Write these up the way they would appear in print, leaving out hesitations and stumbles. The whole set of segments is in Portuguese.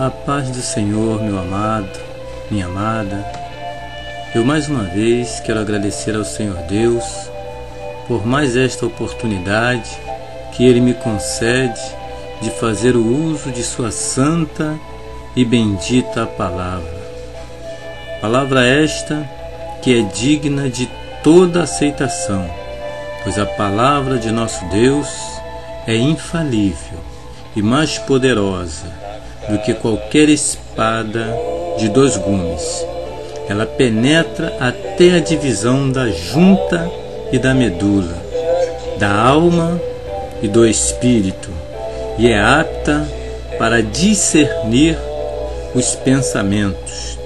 A paz do Senhor, meu amado, minha amada. Eu mais uma vez quero agradecer ao Senhor Deus por mais esta oportunidade que Ele me concede de fazer o uso de sua santa e bendita palavra. Palavra esta que é digna de toda aceitação, pois a palavra de nosso Deus é infalível e mais poderosa do que qualquer espada de 2 gumes. Ela penetra até a divisão da junta e da medula, da alma e do espírito, e é apta para discernir os pensamentos,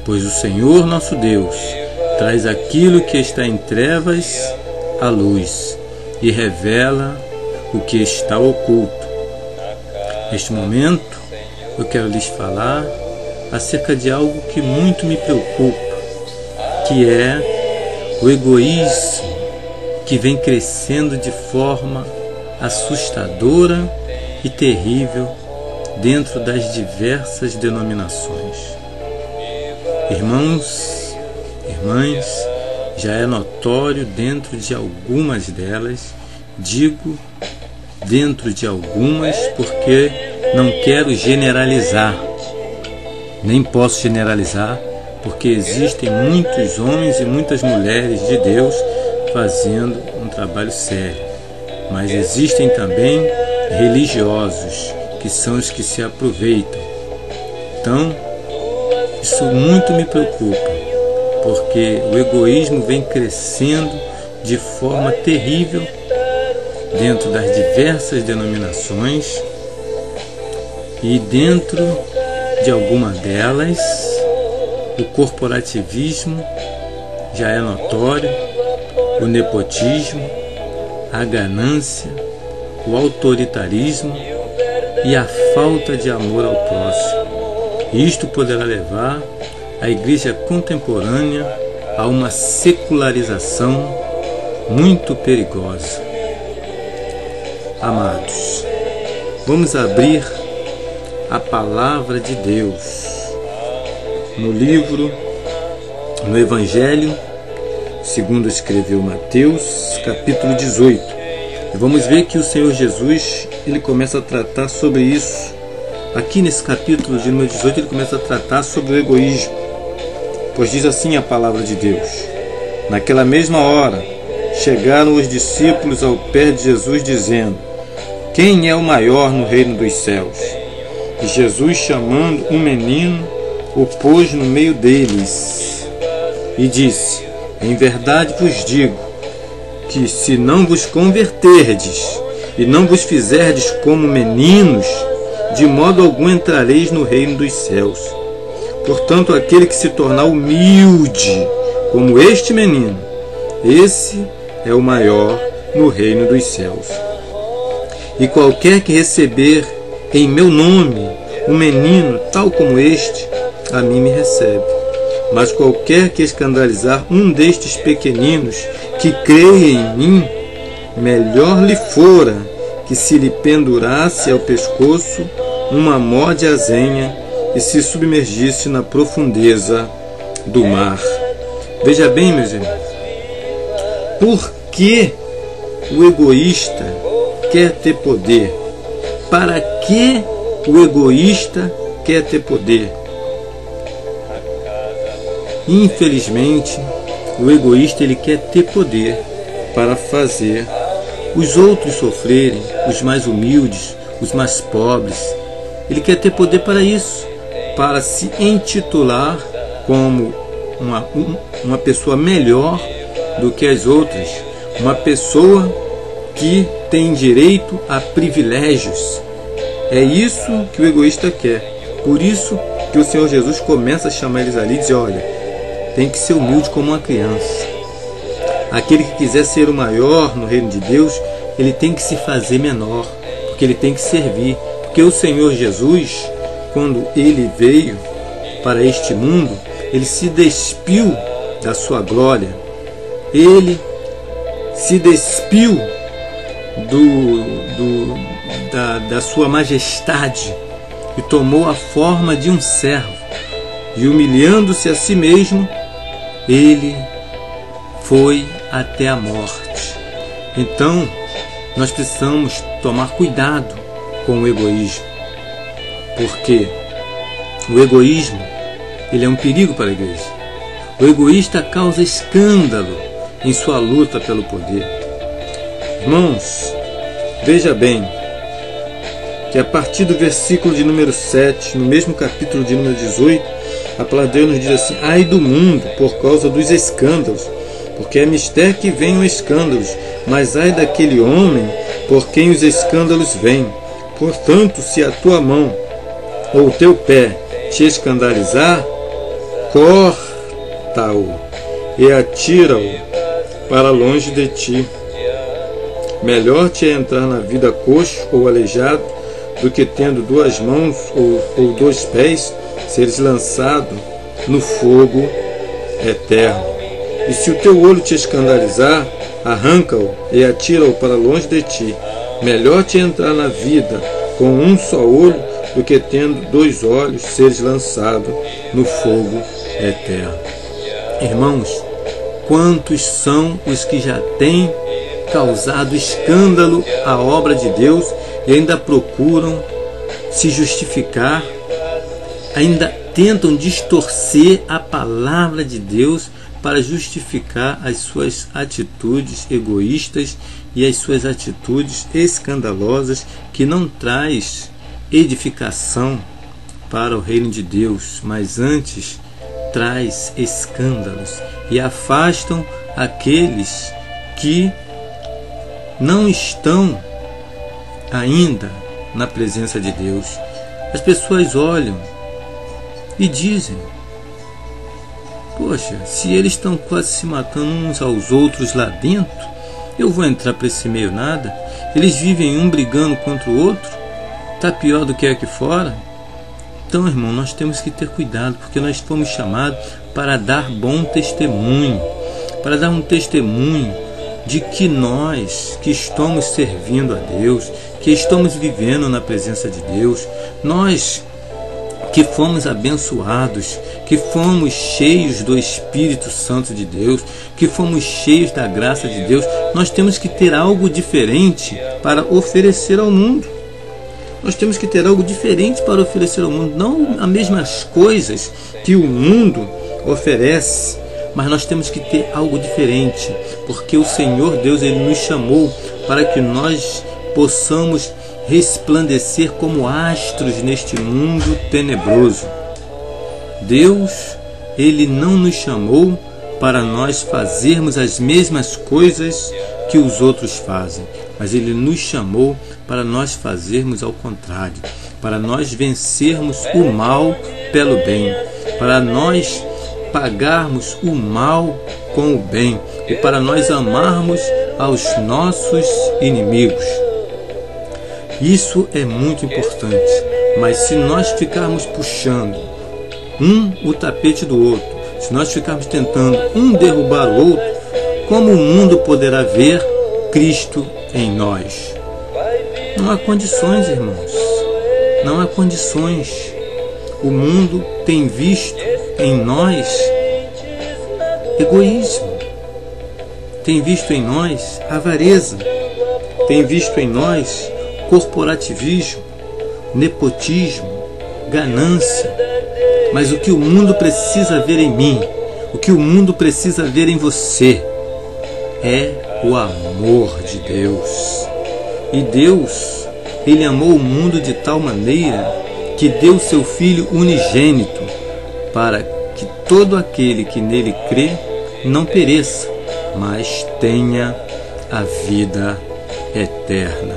pois o Senhor nosso Deus traz aquilo que está em trevas à luz e revela o que está oculto. Neste momento, eu quero lhes falar acerca de algo que muito me preocupa, que é o egoísmo que vem crescendo de forma assustadora e terrível dentro das diversas denominações. Irmãos, irmãs, já é notório dentro de algumas delas, digo dentro de algumas porque não quero generalizar, nem posso generalizar, porque existem muitos homens e muitas mulheres de Deus fazendo um trabalho sério, mas existem também religiosos, que são os que se aproveitam. Então, isso muito me preocupa, porque o egoísmo vem crescendo de forma terrível dentro das diversas denominações, e dentro de alguma delas o corporativismo já é notório, o nepotismo, a ganância, o autoritarismo e a falta de amor ao próximo. Isto poderá levar a igreja contemporânea a uma secularização muito perigosa. Amados, vamos abrir a palavra de Deus no Evangelho segundo escreveu Mateus, capítulo 18. E vamos ver que o Senhor Jesus, ele começa a tratar sobre isso. Aqui nesse capítulo de número 18, ele começa a tratar sobre o egoísmo. Pois diz assim a palavra de Deus: naquela mesma hora, chegaram os discípulos ao pé de Jesus, dizendo: quem é o maior no reino dos céus? E Jesus, chamando um menino, o pôs no meio deles e disse: em verdade vos digo que, se não vos converterdes e não vos fizerdes como meninos, de modo algum entrareis no reino dos céus. Portanto, aquele que se tornar humilde como este menino, esse é o maior no reino dos céus. E qualquer que receber em meu nome um menino tal como este, a mim me recebe. Mas qualquer que escandalizar um destes pequeninos que creia em mim, melhor lhe fora que se lhe pendurasse ao pescoço uma mó de azenha e se submergisse na profundeza do mar. Veja bem, meus irmãos, por que o egoísta quer ter poder? Para que o egoísta quer ter poder? Infelizmente, o egoísta ele quer ter poder para fazer os outros sofrerem, os mais humildes, os mais pobres. Ele quer ter poder para isso, para se intitular como uma pessoa melhor do que as outras, uma pessoa que tem direito a privilégios. É isso que o egoísta quer. Por isso que o Senhor Jesus começa a chamar eles ali e diz: olha, tem que ser humilde como uma criança. Aquele que quiser ser o maior no reino de Deus, ele tem que se fazer menor, porque ele tem que servir. Porque o Senhor Jesus, quando ele veio para este mundo, ele se despiu da sua glória, ele se despiu da sua majestade, e tomou a forma de um servo, e humilhando-se a si mesmo, ele foi até a morte. Então, nós precisamos tomar cuidado com o egoísmo, porque o egoísmo, ele é um perigo para a igreja. O egoísta causa escândalo em sua luta pelo poder. Irmãos, veja bem que a partir do versículo de número 7, no mesmo capítulo de número 18, a palavra de Deus nos diz assim: ai do mundo por causa dos escândalos, porque é mister que venham escândalos, mas ai daquele homem por quem os escândalos vêm. Portanto, se a tua mão ou o teu pé te escandalizar, corta-o e atira-o para longe de ti. Melhor te é entrar na vida coxo ou aleijado, do que tendo duas mãos ou dois pés, seres lançado no fogo eterno. E se o teu olho te escandalizar, arranca-o e atira-o para longe de ti. Melhor te entrar na vida com um só olho, do que tendo dois olhos, seres lançado no fogo eterno. Irmãos, quantos são os que já têm causado escândalo à obra de Deus e ainda procuram se justificar, ainda tentam distorcer a palavra de Deus para justificar as suas atitudes egoístas e as suas atitudes escandalosas, que não traz edificação para o reino de Deus, mas antes traz escândalos e afastam aqueles que não estão ainda na presença de Deus. As pessoas olham e dizem: poxa, se eles estão quase se matando uns aos outros lá dentro, eu vou entrar para esse meio nada? Eles vivem um brigando contra o outro, está pior do que aqui fora. Então, irmão, nós temos que ter cuidado, porque nós fomos chamados para dar bom testemunho, para dar um testemunho de que nós que estamos servindo a Deus, que estamos vivendo na presença de Deus, nós que fomos abençoados, que fomos cheios do Espírito Santo de Deus, que fomos cheios da graça de Deus, nós temos que ter algo diferente para oferecer ao mundo. Nós temos que ter algo diferente para oferecer ao mundo, não as mesmas coisas que o mundo oferece, mas nós temos que ter algo diferente, porque o Senhor Deus, Ele nos chamou para que nós possamos resplandecer como astros neste mundo tenebroso. Deus, Ele não nos chamou para nós fazermos as mesmas coisas que os outros fazem, mas Ele nos chamou para nós fazermos ao contrário, para nós vencermos o mal pelo bem, para nós pagarmos o mal com o bem e para nós amarmos aos nossos inimigos. Isso é muito importante, mas se nós ficarmos puxando o tapete do outro, se nós ficarmos tentando derrubar o outro, como o mundo poderá ver Cristo em nós? Não há condições, irmãos. Não há condições. O mundo tem visto em nós egoísmo, tem visto em nós avareza, tem visto em nós corporativismo, nepotismo, ganância. Mas o que o mundo precisa ver em mim, o que o mundo precisa ver em você, é o amor de Deus. E Deus, Ele amou o mundo de tal maneira que deu seu Filho unigênito, para que todo aquele que nele crê não pereça, mas tenha a vida eterna.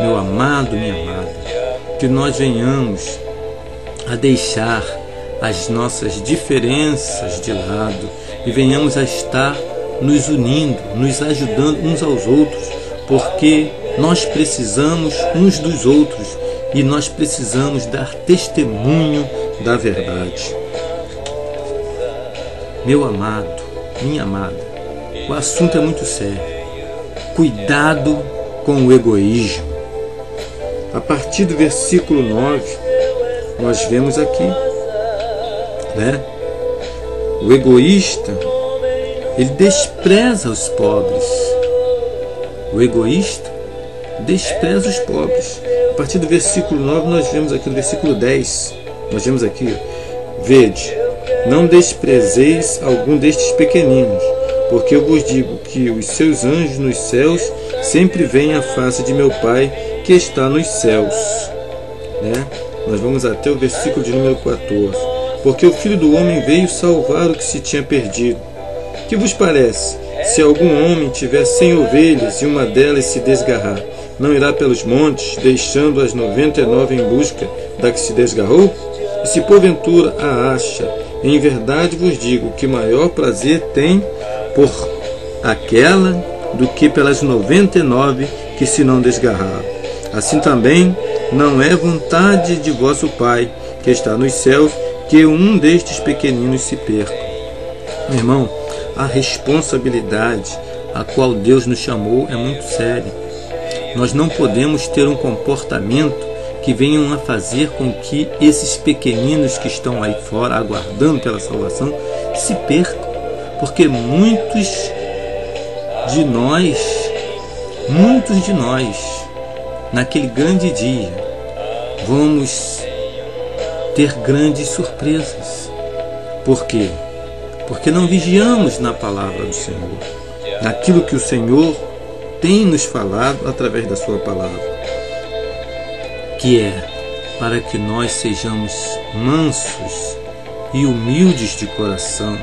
Meu amado, minha amada, que nós venhamos a deixar as nossas diferenças de lado e venhamos a estar nos unindo, nos ajudando uns aos outros, porque nós precisamos uns dos outros e nós precisamos dar testemunho da verdade. Meu amado, minha amada, o assunto é muito sério. Cuidado com o egoísmo. A partir do versículo 9, nós vemos aqui, né? O egoísta, ele despreza os pobres. O egoísta despreza os pobres. A partir do versículo 9, nós vemos aqui no versículo 10, nós vemos aqui: vede, não desprezeis algum destes pequeninos, porque eu vos digo que os seus anjos nos céus sempre veem a face de meu Pai que está nos céus. Né? Nós vamos até o versículo de número 14. Porque o Filho do Homem veio salvar o que se tinha perdido. Que vos parece? Se algum homem tiver 100 ovelhas e uma delas se desgarrar, não irá pelos montes, deixando as 99 em busca da que se desgarrou? E se porventura a acha, em verdade vos digo que maior prazer tem por aquela do que pelas 99 que se não desgarraram. Assim também não é vontade de vosso Pai, que está nos céus, que um destes pequeninos se perca. Meu irmão, a responsabilidade a qual Deus nos chamou é muito séria. Nós não podemos ter um comportamento que venham a fazer com que esses pequeninos que estão aí fora, aguardando pela salvação, se percam. Porque muitos de nós, naquele grande dia, vamos ter grandes surpresas. Por quê? Porque não vigiamos na palavra do Senhor, naquilo que o Senhor tem nos falado através da sua palavra, que é para que nós sejamos mansos e humildes de coração,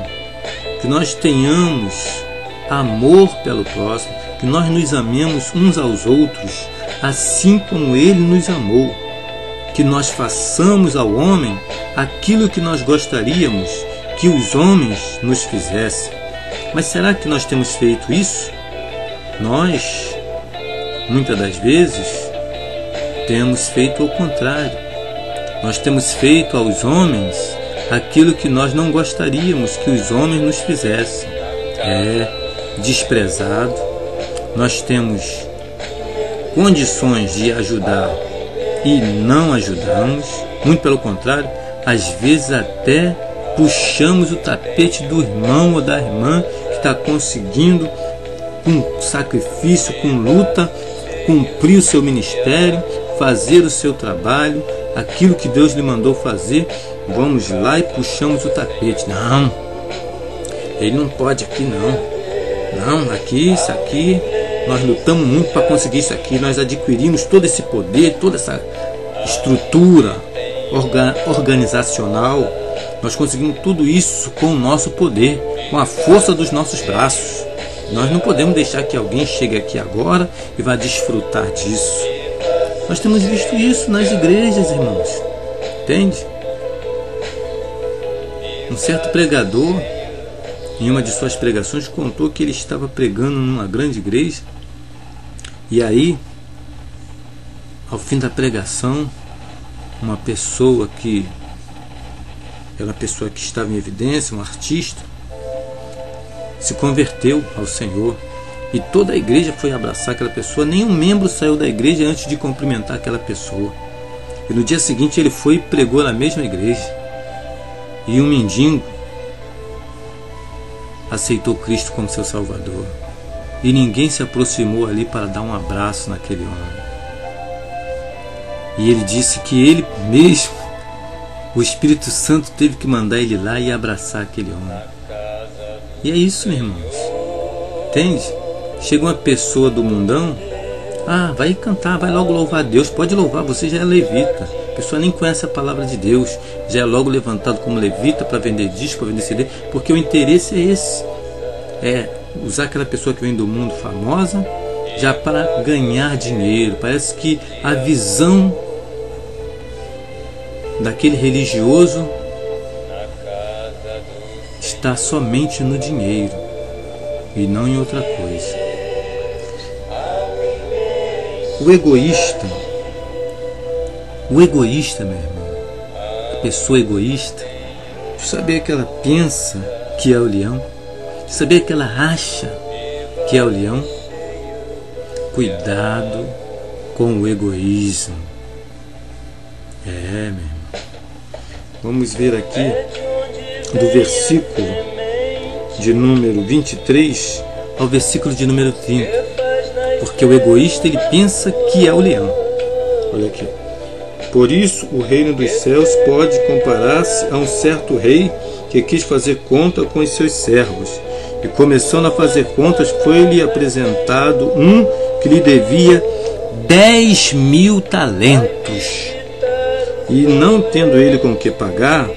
que nós tenhamos amor pelo próximo, que nós nos amemos uns aos outros, assim como Ele nos amou, que nós façamos ao homem aquilo que nós gostaríamos que os homens nos fizessem. Mas será que nós temos feito isso? Nós, muitas das vezes, temos feito o contrário. Nós temos feito aos homens aquilo que nós não gostaríamos que os homens nos fizessem. Desprezado. Nós temos condições de ajudar e não ajudamos. Muito pelo contrário, às vezes até puxamos o tapete do irmão ou da irmã que está conseguindo, com sacrifício, com luta, cumprir o seu ministério, fazer o seu trabalho, aquilo que Deus lhe mandou fazer. Vamos lá e puxamos o tapete. Não, ele não pode aqui não. Não, aqui, isso aqui, nós lutamos muito para conseguir isso aqui. Nós adquirimos todo esse poder, toda essa estrutura organizacional. Nós conseguimos tudo isso com o nosso poder, com a força dos nossos braços. Nós não podemos deixar que alguém chegue aqui agora e vá desfrutar disso. Nós temos visto isso nas igrejas, irmãos. Entende? Um certo pregador, em uma de suas pregações, contou que ele estava pregando numa grande igreja. E aí, ao fim da pregação, uma pessoa que era uma pessoa que estava em evidência, um artista, se converteu ao Senhor. E toda a igreja foi abraçar aquela pessoa. Nenhum membro saiu da igreja antes de cumprimentar aquela pessoa. E no dia seguinte ele foi e pregou na mesma igreja. E um mendigo aceitou Cristo como seu Salvador. E ninguém se aproximou ali para dar um abraço naquele homem. E ele disse que ele mesmo, o Espírito Santo, teve que mandar ele lá e abraçar aquele homem. E é isso, meus irmãos. Entende? Chega uma pessoa do mundão, vai cantar, vai logo louvar a Deus. Pode louvar, você já é levita. A pessoa nem conhece a palavra de Deus, já é logo levantado como levita para vender disco, para vender CD, porque o interesse é esse. É usar aquela pessoa que vem do mundo famosa já para ganhar dinheiro. Parece que a visão daquele religioso está somente no dinheiro e não em outra coisa. O egoísta, meu irmão, a pessoa egoísta, saber que ela pensa que é o leão, saber que ela acha que é o leão. Cuidado com o egoísmo. Meu irmão. Vamos ver aqui do versículo de número 23 ao versículo de número 30. Porque o egoísta, ele pensa que é o leão. Olha aqui. Por isso o reino dos céus pode comparar-se a um certo rei que quis fazer conta com os seus servos. E começando a fazer contas, foi-lhe apresentado um que lhe devia 10.000 talentos. E não tendo ele com que pagar,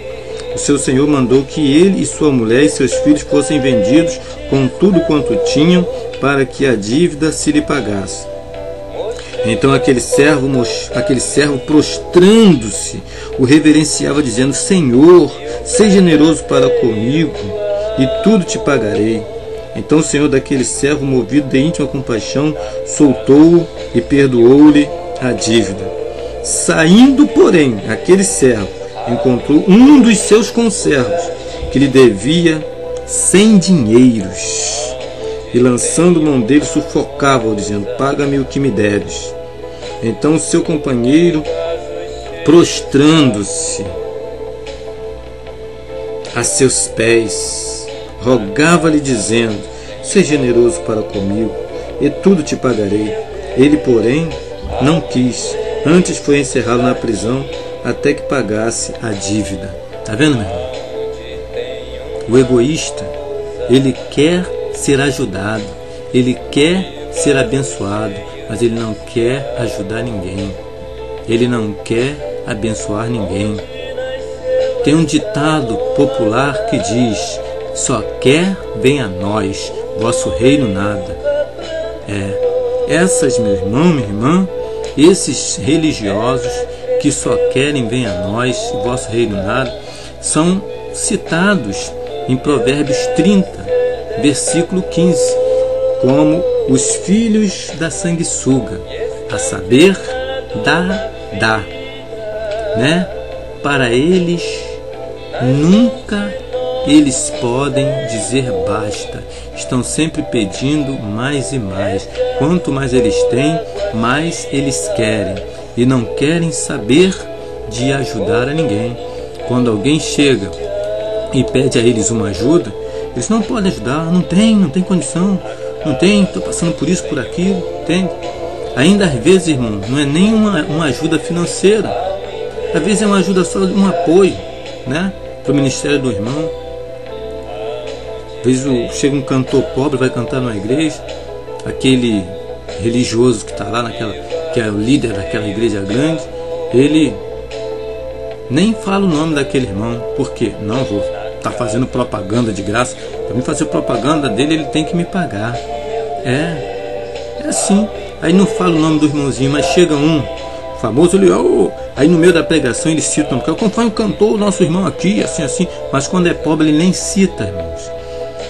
o seu senhor mandou que ele e sua mulher e seus filhos fossem vendidos com tudo quanto tinham, para que a dívida se lhe pagasse. Então aquele servo prostrando-se, o reverenciava, dizendo: Senhor, seja generoso para comigo, e tudo te pagarei. Então o senhor daquele servo, movido de íntima compaixão, soltou-o e perdoou-lhe a dívida. Saindo, porém, aquele servo encontrou um dos seus conservos, que lhe devia 100 dinheiros. E lançando mão dele, sufocava-o, dizendo: Paga-me o que me deves. Então o seu companheiro, prostrando-se a seus pés, rogava-lhe, dizendo: Seja generoso para comigo, e tudo te pagarei. Ele, porém, não quis, antes foi encerrado na prisão, até que pagasse a dívida. Está vendo, meu irmão? O egoísta, ele quer ser ajudado, ele quer ser abençoado, mas ele não quer ajudar ninguém, ele não quer abençoar ninguém. Tem um ditado popular que diz: só quer venha a nós, vosso reino nada. Essas, meu irmão, minha irmã, esses religiosos que só querem venha a nós, vosso reino nada, são citados em Provérbios 30, versículo 15, como os filhos da sanguessuga, a saber, dá, né? Para eles, nunca eles podem dizer basta, estão sempre pedindo mais e mais. Quanto mais eles têm, mais eles querem, e não querem saber de ajudar a ninguém. Quando alguém chega e pede a eles uma ajuda, eles não podem ajudar, não tem condição, não tem, estou passando por isso, por aquilo, entende? Ainda às vezes, irmão, não é nem uma ajuda financeira, às vezes é uma ajuda só, um apoio, né, para o ministério do irmão. Às vezes chega um cantor pobre, vai cantar numa igreja, aquele religioso que está lá, que é o líder daquela igreja grande, ele nem fala o nome daquele irmão. Por quê? Não vou estar fazendo propaganda de graça. Para mim fazer propaganda dele, ele tem que me pagar. É assim. Aí não fala o nome do irmãozinho, mas chega um famoso, ele, aí no meio da pregação ele cita, conforme cantou o nosso irmão aqui, assim, mas quando é pobre ele nem cita, irmãos.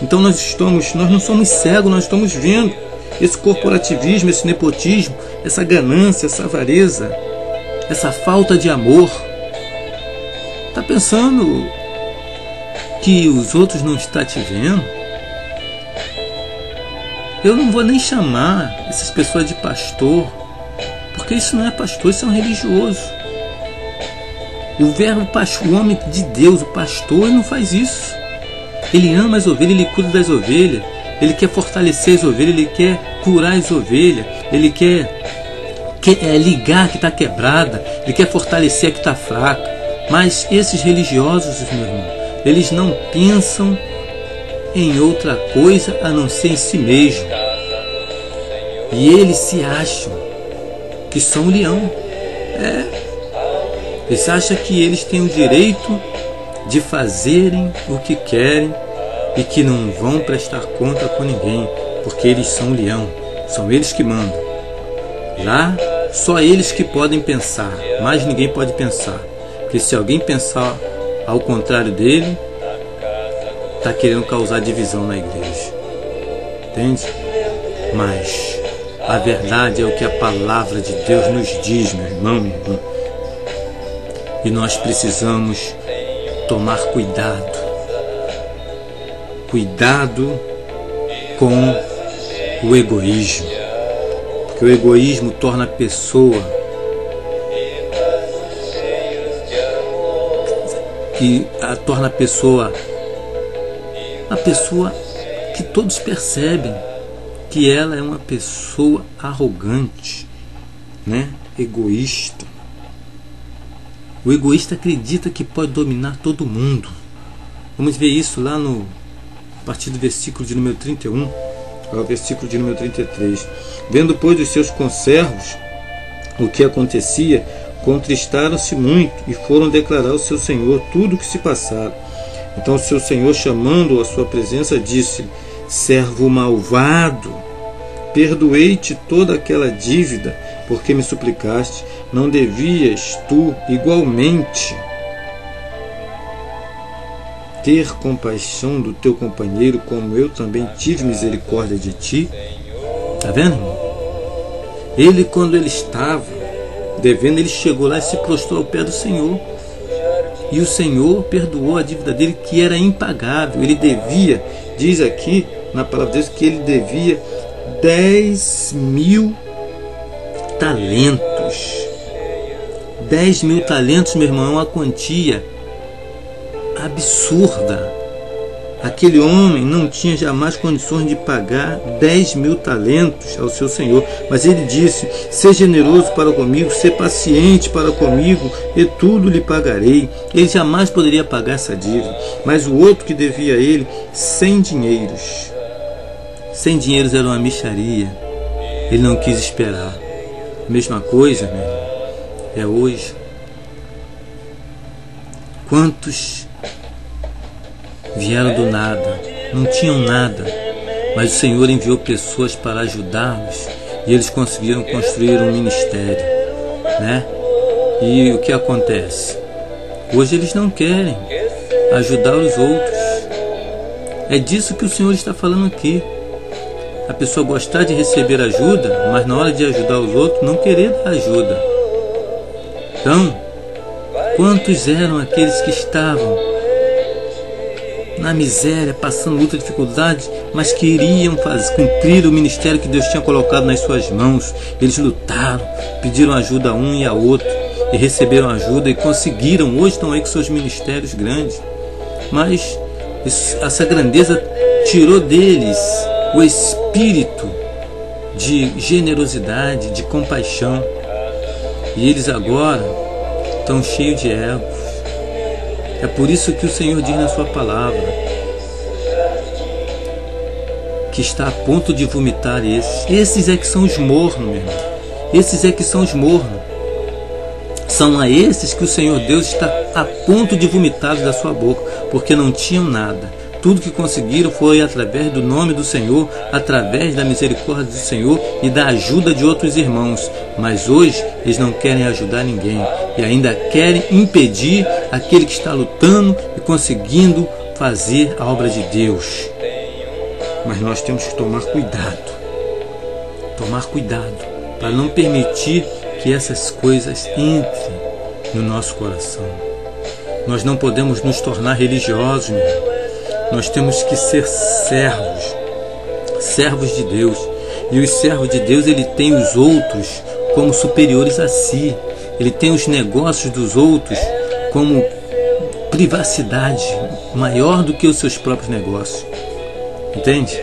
Então nós não somos cegos, nós estamos vendo esse corporativismo, esse nepotismo, essa ganância, essa avareza, essa falta de amor. Está pensando que os outros não estão te vendo? Eu não vou nem chamar essas pessoas de pastor, porque isso não é pastor, isso é um religioso. O verbo pastor, o homem de Deus, o pastor, ele não faz isso. Ele ama as ovelhas, ele cuida das ovelhas, ele quer fortalecer as ovelhas, ele quer curar as ovelhas, ele quer ligar a que está quebrada, ele quer fortalecer a que está fraca. Mas esses religiosos, meu irmão, eles não pensam em outra coisa a não ser em si mesmo. E eles se acham que são leão. Eles acham que eles têm o direito de fazerem o que querem e que não vão prestar conta com ninguém, porque eles são leão, são eles que mandam. Lá, só eles que podem pensar, mais ninguém pode pensar. Porque se alguém pensar ao contrário dele, está querendo causar divisão na igreja. Entende? Mas a verdade é o que a palavra de Deus nos diz, meu irmão, minha irmã. E nós precisamos tomar cuidado. Cuidado com o egoísmo. Porque o egoísmo torna a pessoa que a torna a pessoa que todos percebem que ela é uma pessoa arrogante, né? Egoísta. O egoísta acredita que pode dominar todo mundo. Vamos ver isso lá a partir do versículo de número 31 ao versículo de número 33. Vendo, pois, os seus conservos o que acontecia, contristaram-se muito e foram declarar ao seu senhor tudo o que se passara. Então o seu senhor, chamando-o à sua presença, disse: servo malvado, perdoei-te toda aquela dívida, porque me suplicaste. Não devias tu igualmente ter compaixão do teu companheiro, como eu também tive misericórdia de ti? Está vendo, irmão? Ele, quando ele estava devendo, ele chegou lá e se prostrou ao pé do Senhor. E o Senhor perdoou a dívida dele, que era impagável. Ele devia, diz aqui na palavra de Deus, que ele devia 10.000 talentos. 10.000 talentos, meu irmão, é uma quantia absurda. Aquele homem não tinha jamais condições de pagar 10.000 talentos ao seu senhor, mas ele disse: seja generoso para comigo, seja paciente para comigo, e tudo lhe pagarei. Ele jamais poderia pagar essa dívida. Mas o outro que devia a ele 100 dinheiros. 100 dinheiros era uma mixaria. Ele não quis esperar. Mesma coisa, meu irmão, é hoje. Quantos vieram do nada, não tinham nada, mas o Senhor enviou pessoas para ajudá-los e eles conseguiram construir um ministério, né? E o que acontece? Hoje eles não querem ajudar os outros. É disso que o Senhor está falando aqui. A pessoa gostar de receber ajuda, mas na hora de ajudar os outros não querer dar ajuda. Então, quantos eram aqueles que estavam na miséria, passando muita dificuldade, mas queriam cumprir o ministério que Deus tinha colocado nas suas mãos? Eles lutaram, pediram ajuda a um e a outro, e receberam ajuda e conseguiram. Hoje estão aí com seus ministérios grandes, mas essa grandeza tirou deles o espírito de generosidade, de compaixão, e eles agora estão cheios de ego. É por isso que o Senhor diz na sua palavra que está a ponto de vomitar esses. Esses é que são os mornos, meu irmão. Esses é que são os mornos. São a esses que o Senhor Deus está a ponto de vomitá-los da sua boca, porque não tinham nada. Tudo que conseguiram foi através do nome do Senhor, através da misericórdia do Senhor e da ajuda de outros irmãos. Mas hoje eles não querem ajudar ninguém e ainda querem impedir aquele que está lutando e conseguindo fazer a obra de Deus. Mas nós temos que tomar cuidado para não permitir que essas coisas entrem no nosso coração. Nós não podemos nos tornar religiosos, meu irmão. Nós temos que ser servos de Deus. E os servos de Deus, ele tem os outros como superiores a si. Ele tem os negócios dos outros como privacidade maior do que os seus próprios negócios. Entende?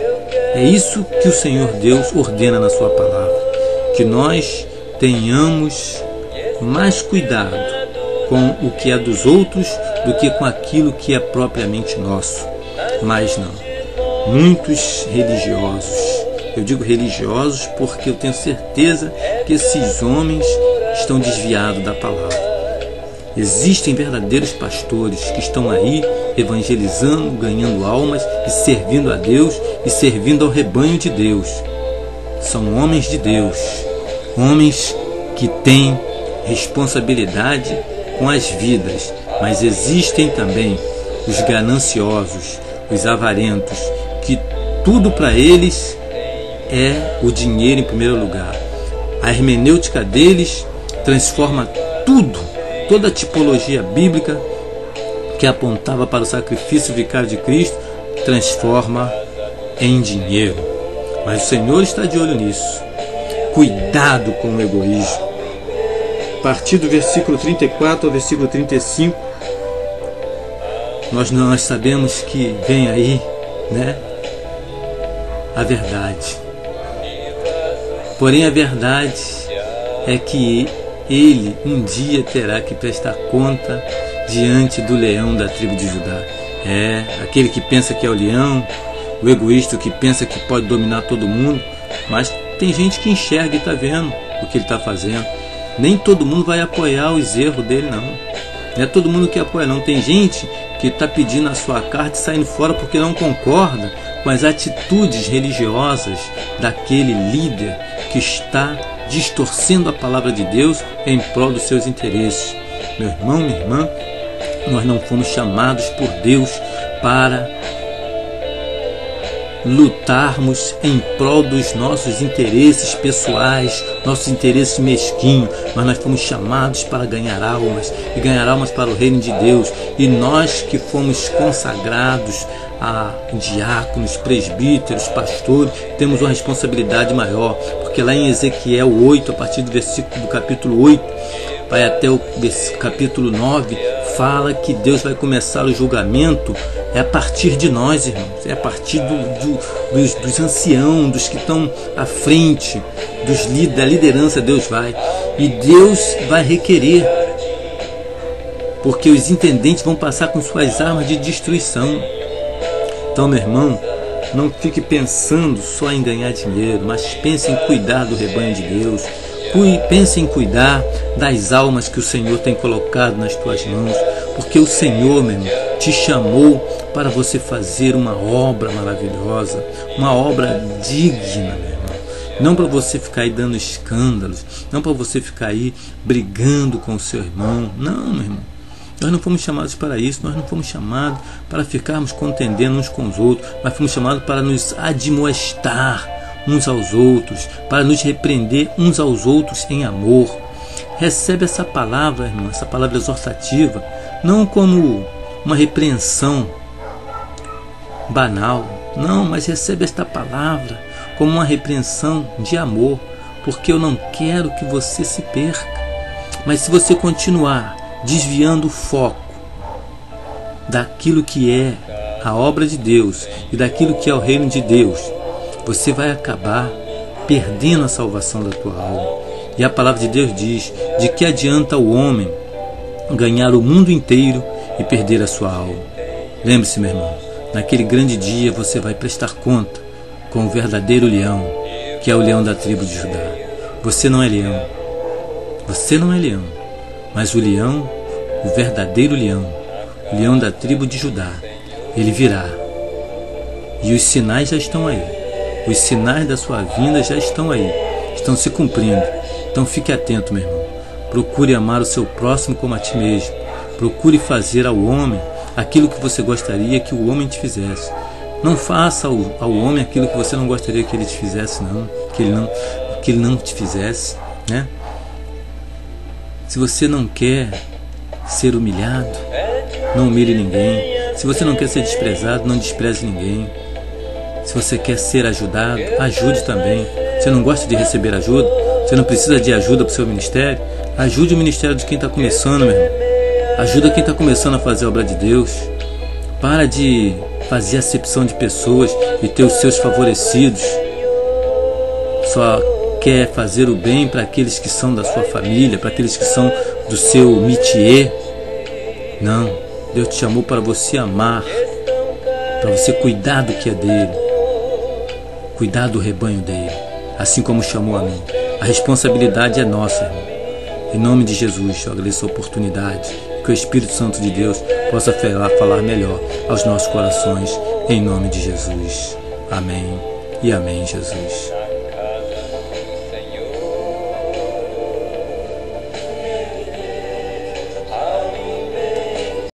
É isso que o Senhor Deus ordena na sua palavra. Que nós tenhamos mais cuidado com o que é dos outros do que com aquilo que é propriamente nosso. Mas não, muitos religiosos, eu digo religiosos porque eu tenho certeza que esses homens estão desviados da palavra. Existem verdadeiros pastores que estão aí evangelizando, ganhando almas e servindo a Deus e servindo ao rebanho de Deus. São homens de Deus, homens que têm responsabilidade com as vidas, mas existem também os gananciosos, os avarentos, que tudo para eles é o dinheiro em primeiro lugar. A hermenêutica deles transforma tudo, toda a tipologia bíblica que apontava para o sacrifício vicário de Cristo, transforma em dinheiro. Mas o Senhor está de olho nisso. Cuidado com o egoísmo. A partir do versículo 34 ao versículo 35, nós sabemos que vem aí, né, a verdade. Porém, a verdade é que ele um dia terá que prestar conta diante do leão da tribo de Judá. Aquele que pensa que é o leão, o egoísta que pensa que pode dominar todo mundo, mas tem gente que enxerga e está vendo o que ele está fazendo. Nem todo mundo vai apoiar os erros dele, não. Não é todo mundo que apoia, não. Tem gente que está pedindo a sua carta e saindo fora porque não concorda com as atitudes religiosas daquele líder que está distorcendo a palavra de Deus em prol dos seus interesses. Meu irmão, minha irmã, nós não fomos chamados por Deus para lutarmos em prol dos nossos interesses pessoais, nossos interesses mesquinhos, mas nós fomos chamados para ganhar almas e ganhar almas para o reino de Deus. E nós que fomos consagrados a diáconos, presbíteros, pastores, temos uma responsabilidade maior, porque lá em Ezequiel 8, a partir do capítulo 8, vai até o capítulo 9, fala que Deus vai começar o julgamento a partir de nós, irmãos, a partir dos anciãos, dos que estão à frente, da liderança. Deus vai, e Deus vai requerer, porque os intendentes vão passar com suas armas de destruição. Então, meu irmão, não fique pensando só em ganhar dinheiro, mas pense em cuidar do rebanho de Deus. Pense em cuidar das almas que o Senhor tem colocado nas tuas mãos, porque o Senhor, meu irmão, te chamou para você fazer uma obra maravilhosa, uma obra digna, meu irmão. Não para você ficar aí dando escândalos, não para você ficar aí brigando com o seu irmão. Não, meu irmão. Nós não fomos chamados para isso, nós não fomos chamados para ficarmos contendendo uns com os outros, mas fomos chamados para nos admoestar uns aos outros, para nos repreender uns aos outros em amor. Recebe essa palavra, irmão, essa palavra exortativa, não como uma repreensão banal, não, mas recebe esta palavra como uma repreensão de amor, porque eu não quero que você se perca. Mas se você continuar desviando o foco daquilo que é a obra de Deus e daquilo que é o reino de Deus, você vai acabar perdendo a salvação da tua alma. E a palavra de Deus diz: de que adianta o homem ganhar o mundo inteiro e perder a sua alma? Lembre-se, meu irmão, naquele grande dia você vai prestar conta com o verdadeiro leão, que é o leão da tribo de Judá. Você não é leão, você não é leão, mas o leão, o verdadeiro leão, o leão da tribo de Judá, ele virá. E os sinais já estão aí. Os sinais da sua vinda já estão aí, estão se cumprindo. Então fique atento, meu irmão. Procure amar o seu próximo como a ti mesmo. Procure fazer ao homem aquilo que você gostaria que o homem te fizesse. Não faça ao homem aquilo que você não gostaria que ele te fizesse, não. Que ele não te fizesse, né? Se você não quer ser humilhado, não humilhe ninguém. Se você não quer ser desprezado, não despreze ninguém. Se você quer ser ajudado, ajude também. Você não gosta de receber ajuda? Você não precisa de ajuda para o seu ministério? Ajude o ministério de quem está começando, meu irmão. Ajuda quem está começando a fazer a obra de Deus. Para de fazer acepção de pessoas e ter os seus favorecidos. Só quer fazer o bem para aqueles que são da sua família, para aqueles que são do seu métier. Não, Deus te chamou para você amar, para você cuidar do que é dele, cuidar do rebanho dele, assim como chamou a mim. A responsabilidade é nossa, irmão. Em nome de Jesus, eu agradeço a oportunidade, que o Espírito Santo de Deus possa falar melhor aos nossos corações, em nome de Jesus. Amém e amém, Jesus.